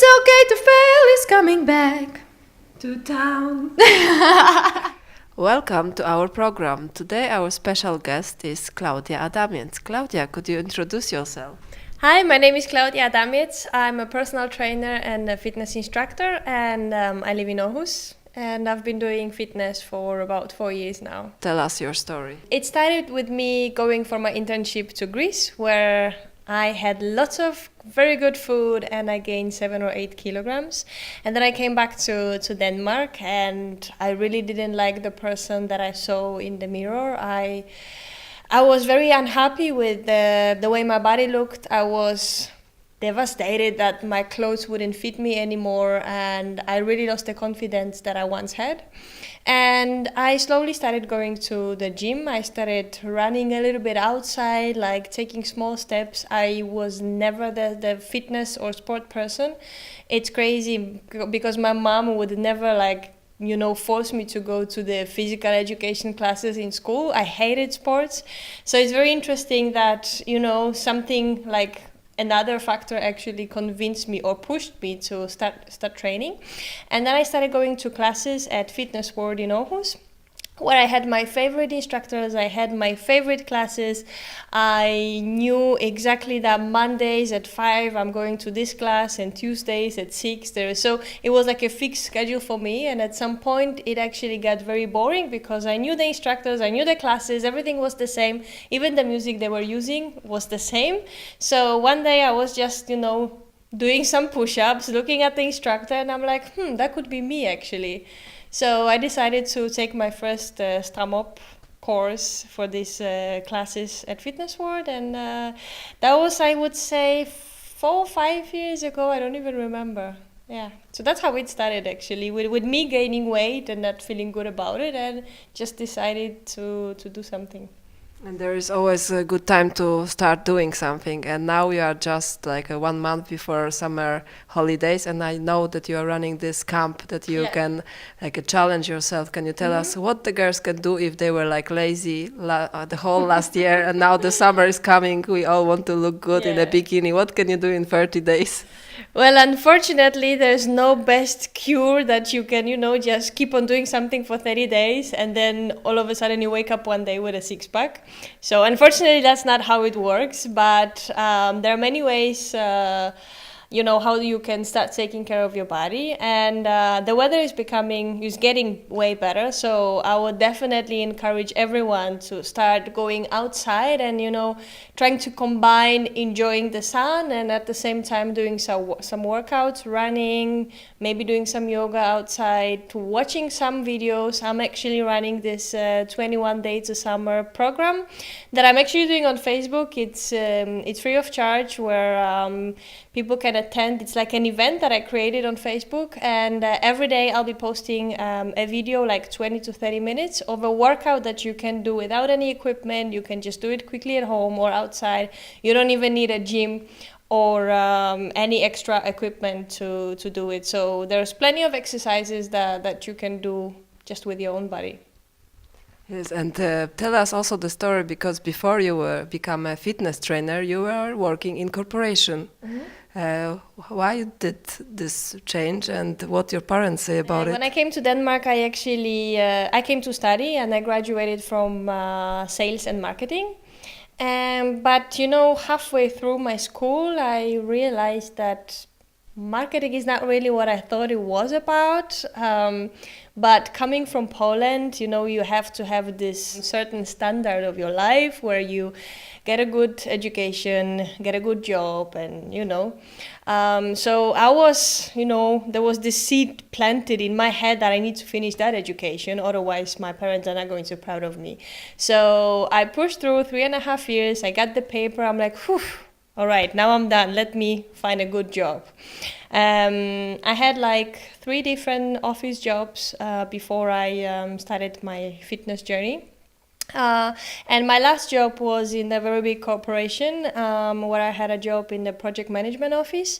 It's okay to fail is coming back to town. Welcome to our program. Today our special guest is Klaudia Adamiec. Klaudia, could you introduce yourself? Hi, my name is Klaudia Adamiec. I'm a personal trainer and a fitness instructor, and I live in Aarhus. And I've been doing fitness for about 4 years now. Tell us your story. It started with me going for my internship to Greece, where I had lots of very good food and I gained 7 or 8 kilograms. And then I came back to Denmark, and I really didn't like the person that I saw in the mirror. I was very unhappy with the way my body looked. I was devastated that my clothes wouldn't fit me anymore, and I really lost the confidence that I once had. And I slowly started going to the gym. I started running a little bit outside, like taking small steps. I was never the fitness or sport person. It's crazy because my mom would never force me to go to the physical education classes in school. I hated sports. So it's very interesting that, something like another factor actually convinced me or pushed me to start training. And then I started going to classes at Fitness World in Aarhus, where I had my favorite instructors, I had my favorite classes. I knew exactly that Mondays at 5 I'm going to this class and Tuesdays at 6 there. So it was like a fixed schedule for me, and at some point it actually got very boring because I knew the instructors, I knew the classes, everything was the same, even the music they were using was the same. So one day I was just, doing some push-ups, looking at the instructor, and I'm like, that could be me actually. So I decided to take my first Stram Up course for these classes at Fitness World, and that was, I would say, 4 or 5 years ago. I don't even remember. Yeah, so that's how it started actually, with me gaining weight and not feeling good about it, and just decided to do something. And there is always a good time to start doing something. And now we are just like 1 month before summer holidays, and I know that you are running this camp that you can challenge yourself. Can you tell us what the girls can do if they were lazy the whole last year, and now the summer is coming, we all want to look good in a bikini. What can you do in 30 days? Well, unfortunately, there's no best cure that you can, just keep on doing something for 30 days and then all of a sudden you wake up one day with a six-pack. So unfortunately, that's not how it works, but there are many ways how you can start taking care of your body. And the weather is getting way better. So I would definitely encourage everyone to start going outside and, trying to combine enjoying the sun and at the same time doing some workouts, running, maybe doing some yoga outside, watching some videos. I'm actually running this 21 Days to Summer program that I'm actually doing on Facebook. It's free of charge, where people can attend. It's like an event that I created on Facebook, and every day I'll be posting a video, like 20 to 30 minutes of a workout that you can do without any equipment. You can just do it quickly at home or outside. You don't even need a gym or any extra equipment to do it. So there's plenty of exercises that you can do just with your own body. Yes, and tell us also the story, because before you become a fitness trainer, you were working in corporation. Why did this change, and what your parents say about it? When I came to Denmark, I came to study, and I graduated from sales and marketing. But halfway through my school, I realized that marketing is not really what I thought it was about. But coming from Poland, you have to have this certain standard of your life where you get a good education, get a good job, and so I was, there was this seed planted in my head that I need to finish that education, otherwise my parents are not going to be proud of me. So I pushed through 3.5 years. I got the paper. I'm like, whew, all right, now I'm done. Let me find a good job. I had 3 different office jobs before I started my fitness journey. And my last job was in a very big corporation, where I had a job in the project management office.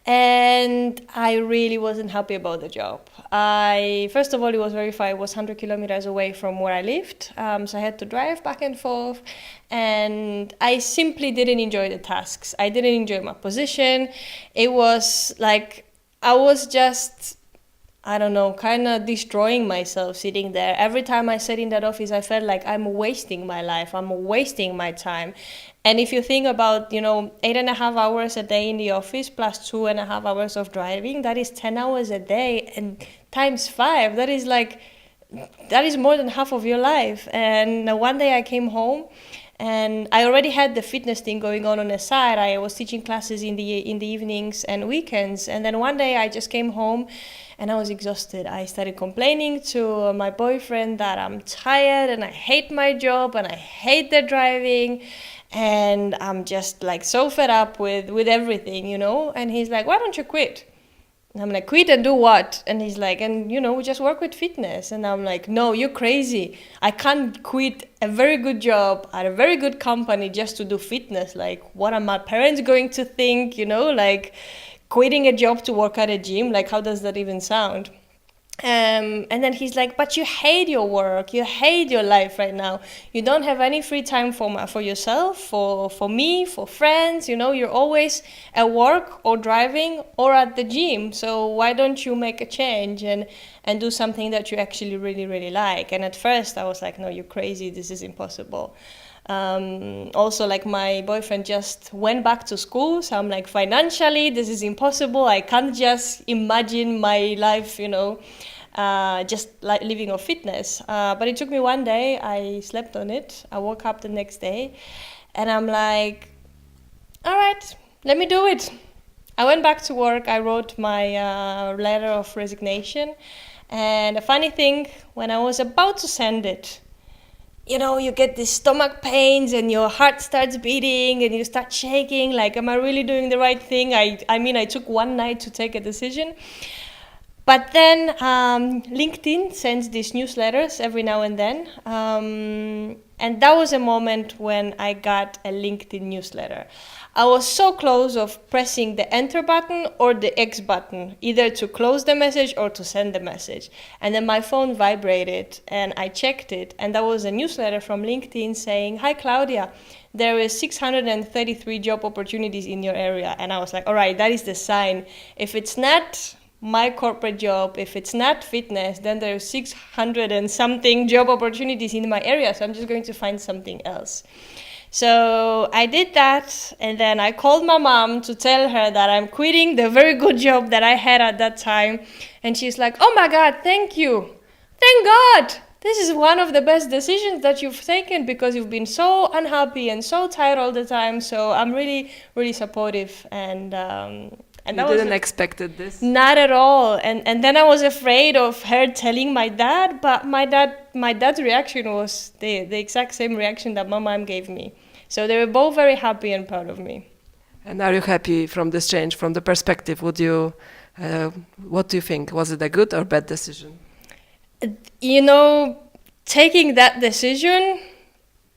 And I really wasn't happy about the job. First of all, it was very far. It was 100 kilometers away from where I lived. So I had to drive back and forth. And I simply didn't enjoy the tasks. I didn't enjoy my position. It was like I was just, I don't know, kind of destroying myself sitting there. Every time I sat in that office, I felt like I'm wasting my life, I'm wasting my time. And if you think about, 8.5 hours a day in the office plus 2.5 hours of driving, that is 10 hours a day, and times 5, that is more than half of your life. And one day I came home, and I already had the fitness thing going on the side. I was teaching classes in the evenings and weekends. And then one day I just came home and I was exhausted. I started complaining to my boyfriend that I'm tired and I hate my job and I hate the driving. And I'm just like so fed up with everything, And he's like, why don't you quit? And I'm like, quit and do what? And he's like, we just work with fitness. And I'm like, no, you're crazy. I can't quit a very good job at a very good company just to do fitness. Like, what are my parents going to think? Like quitting a job to work at a gym. Like, how does that even sound? And then he's like, but you hate your work, you hate your life right now. You don't have any free time for yourself, for me, for friends. You're always at work or driving or at the gym. So why don't you make a change and do something that you actually really, really like? And at first I was like, no, you're crazy. This is impossible. Also, like, my boyfriend just went back to school, so I'm like, financially this is impossible. I can't just imagine my life, just like living off fitness. But it took me one day. I slept on it. I woke up the next day and I'm like, all right, let me do it. I went back to work. I wrote my letter of resignation, and the funny thing, when I was about to send it, you get these stomach pains and your heart starts beating and you start shaking, like, am I really doing the right thing? I mean, I took one night to take a decision. But then LinkedIn sends these newsletters every now and then. And that was a moment when I got a LinkedIn newsletter. I was so close of pressing the enter button or the X button, either to close the message or to send the message. And then my phone vibrated and I checked it. And that was a newsletter from LinkedIn saying, hi, Klaudia, there is 633 job opportunities in your area. And I was like, all right, that is the sign. If it's not my corporate job, if it's not fitness, then there's 600 and something job opportunities in my area. So I'm just going to find something else. So I did that, and then I called my mom to tell her that I'm quitting the very good job that I had at that time. And she's like, oh my God, thank you. Thank God. This is one of the best decisions that you've taken, because you've been so unhappy and so tired all the time. So I'm really, really supportive. And you didn't expect this? Not at all. And then I was afraid of her telling my dad, but my dad's reaction was the exact same reaction that my mom gave me. So they were both very happy and proud of me. And are you happy from this change, from the perspective? What do you think? Was it a good or bad decision? Taking that decision,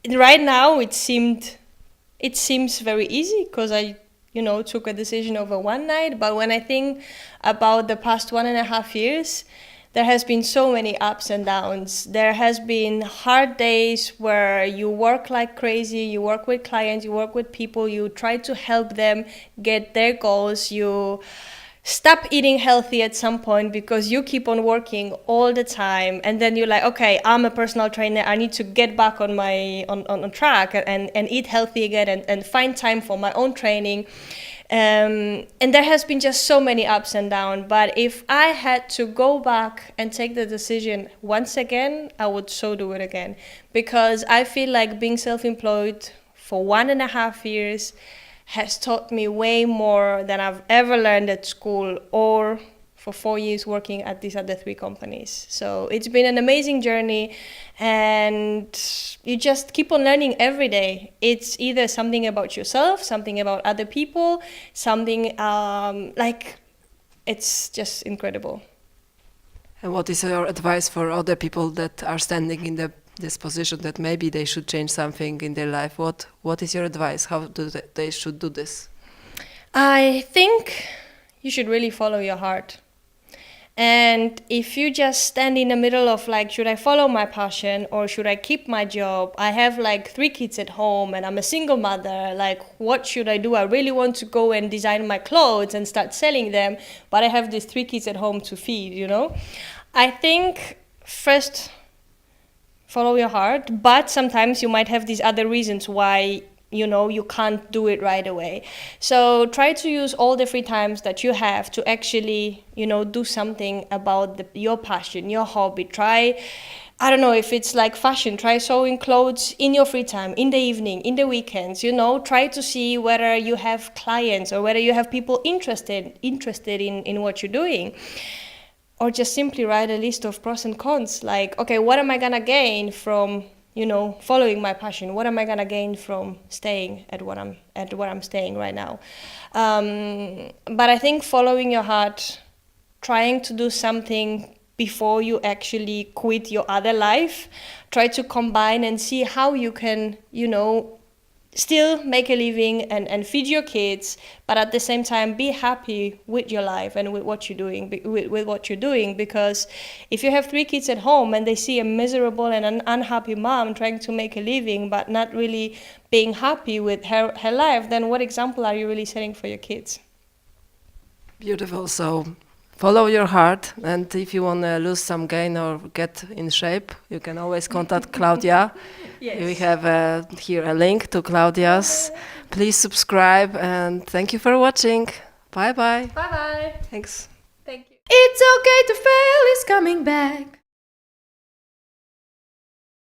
right now it seems very easy, because I took a decision over one night. But when I think about the past 1.5 years, there has been so many ups and downs. There has been hard days where you work like crazy, you work with clients, you work with people, you try to help them get their goals, you stop eating healthy at some point because you keep on working all the time, and then you're like, okay, I'm a personal trainer, I need to get back on my on track and eat healthy again and find time for my own training. And there has been just so many ups and downs. But if I had to go back and take the decision once again, I would so do it again, because I feel like being self-employed for 1.5 years has taught me way more than I've ever learned at school or for 4 years working at these other 3 companies. So it's been an amazing journey, and you just keep on learning every day. It's either something about yourself, something about other people, something it's just incredible. And what is your advice for other people that are standing in this position, that maybe they should change something in their life? What is your advice? How they should do this? I think you should really follow your heart. And if you just stand in the middle of like, should I follow my passion or should I keep my job? I have like 3 kids at home and I'm a single mother. Like, what should I do? I really want to go and design my clothes and start selling them, but I have these 3 kids at home to feed, you know? I think first, follow your heart, but sometimes you might have these other reasons why you can't do it right away. So try to use all the free times that you have to actually do something about your passion, your hobby. Try, I don't know, if it's like fashion, try sewing clothes in your free time, in the evening, in the weekends. Try to see whether you have clients or whether you have people interested in what you're doing. Or just simply write a list of pros and cons, like, okay, what am I gonna gain from following my passion? What am I gonna gain from staying at where I'm staying right now? But I think following your heart, trying to do something before you actually quit your other life, try to combine and see how you can, still make a living and feed your kids, but at the same time be happy with your life and with what you're doing, because if you have 3 kids at home and they see a miserable and an unhappy mom trying to make a living but not really being happy with her life, then what example are you really setting for your kids? Beautiful. So follow your heart, and if you want to lose some gain or get in shape, you can always contact Klaudia. Yes. We have here a link to Klaudia's. Please subscribe, and thank you for watching. Bye bye. Bye bye. Thanks. Thank you. It's okay to fail is coming back.